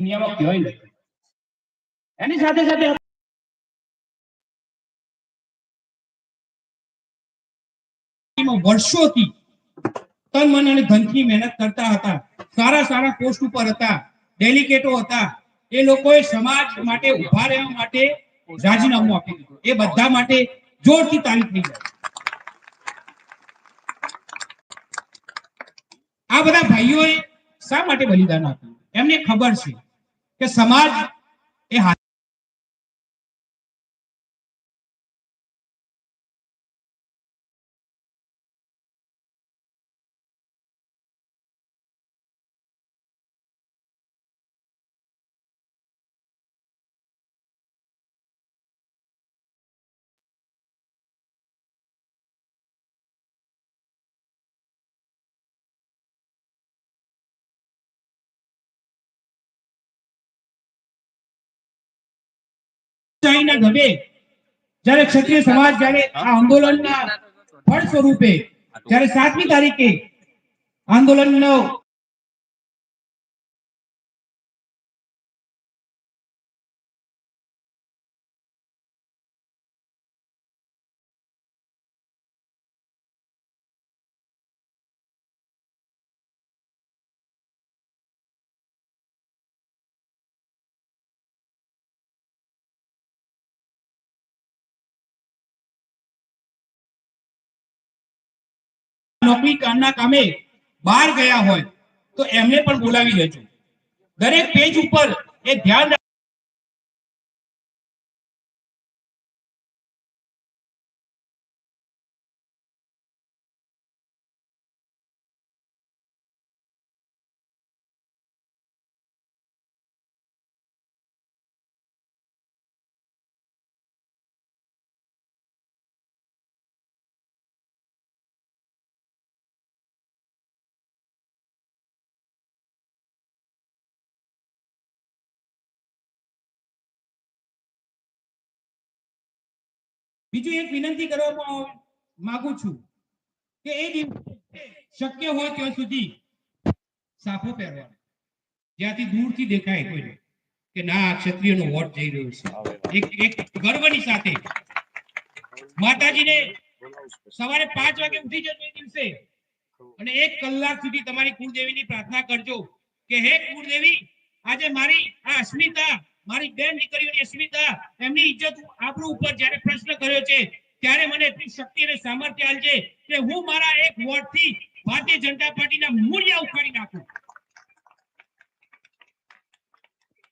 દુનિયામાં ક્યાંય નથી. એની સાથે સાથે વર્ષોથી તન મન અને ધનથી મહેનત કરતા હતા, સારા સારા પોસ્ટ ઉપર હતા, ડેલિગેટો હતા. એ લોકોએ સમાજ માટે ઉભા રહેવા માટે રાજીનામું આપી દીધું. એ બધા માટે જોરથી તાળી થઈ જાય. આ બધા ભાઈઓએ શા માટે બલિદાન આપ્યું? એમને ખબર છે કે સમાજ એ ગમે જ્યારે ક્ષત્રિય સમાજ જ્યારે આ આંદોલનના ફળ સ્વરૂપે જ્યારે 7મી તારીખે આંદોલનનો નોકરી કામના કામે બહાર ગયા હોય તો એમને પણ બોલાવી લેજો. દરેક પેજ ઉપર એ ધ્યાન બીજું એક વિનંતી કરવા માંગુ છું કે એ દિવસે શક્ય હોય ત્યાં સુધી સાફો પહેરવા, જ્યાંથી દૂરથી દેખાય કોઈને કે ના ક્ષત્રિયનો વોટ જઈ રહ્યો છે. એક ગર્વની સાથે માતાજીને સવારે 5 વાગે ઉઠી જજો એ દિવસે અને 1 કલાક સુધી તમારી કુળદેવીની પ્રાર્થના કરજો કે હે કુળદેવી, આજે મારી આ અસ્મિતા, મારી બેન દીકરીઓની અસ્મિતા, એમની ઇજ્જત આપણું ઉપર જ્યારે પ્રશ્ન કર્યો છે ત્યારે મને એટલી શક્તિ અને સામર્થ્ય આલજે કે હું મારા એક વોટથી ભારતીય જનતા પાર્ટીના મૂળિયા ઉખાડી નાખું.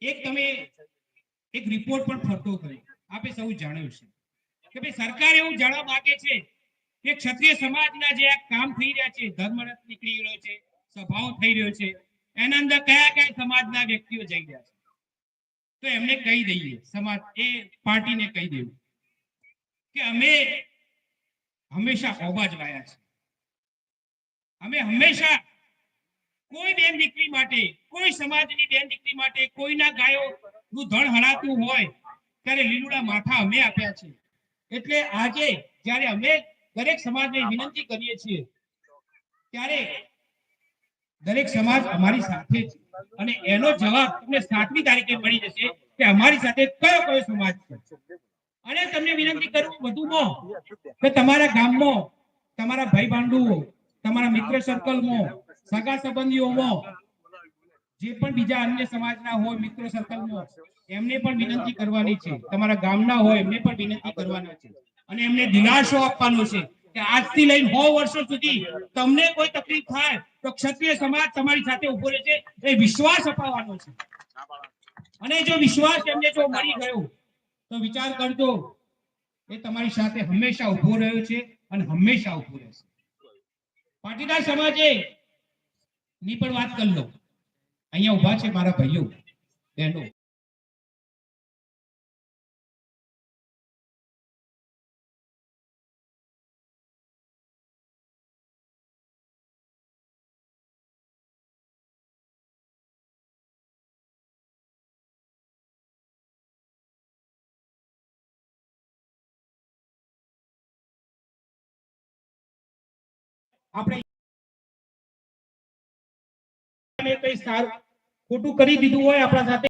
એક તમે એક રિપોર્ટ પણ ફરતો થયો, આપે સૌ જાણ્યું છે કે ભાઈ સરકાર એવું જાણવા માંગે છે કે ક્ષત્રિય સમાજના જે આ કામ થઈ રહ્યા છે, ધર્મરથ નીકળી રહ્યો છે, સભાઓ થઈ રહ્યો છે, એના અંદર કયા કયા સમાજના વ્યક્તિઓ જઈ રહ્યા છે, તો એમને કહી દઈએ, સમાજ એ પાર્ટીને કહી દેવું કે અમે હંમેશા અવાજ વાયા છે. અમે હંમેશા કોઈ બેન દીકરી માટે, કોઈ સમાજની બેન દીકરી માટે, કોઈના ગાયો નું ધણ હરાતું હોય ત્યારે લીલુડા માથા અમે આપ્યા છે. એટલે આજે જ્યારે અમે દરેક સમાજને વિનંતી કરીએ છીએ ત્યારે દરેક સમાજ અમારી સાથે છે અને એનો જવાબ તમને 7મી તારીખે મળી જશે કે અમારી સાથે કયો કયો સમાજ છે. અને તમને વિનંતી કરું વધુમાં કે તમારા ગામમાં, તમારા ભાઈ બાંધુઓ, તમારા મિત્ર સર્કલમાં, સગા સંબંધીઓમાં જે પણ બીજા અન્ય સમાજના હોય મિત્ર સર્કલમાં, એમને પણ વિનંતી કરવાની છે. તમારા ગામના હોય એમને પણ વિનંતી કરવાની છે અને એમને દિલાસો આપવાનો છે કે આજથી લઈને 100 વર્ષો સુધી તમને કોઈ તકલીફ થાય તો ક્ષત્રિય સમાજ તમારી સાથે ઉભો રહેશે, એ વિશ્વાસ અપાવવાનો છે. અને જો વિશ્વાસ એમને જો મળી ગયો તો વિચાર કરજો, એ તમારી સાથે હંમેશા ઉભો રહ્યો છે અને હંમેશા ઉભો રહેશે. પાટીદાર સમાજે ની પણ વાત કરી લો. અહીંયા ઉભા છે મારા ભાઈઓ બહેનો, આપણે કઈ સારું ખોટું કરી દીધું હોય આપણા સાથે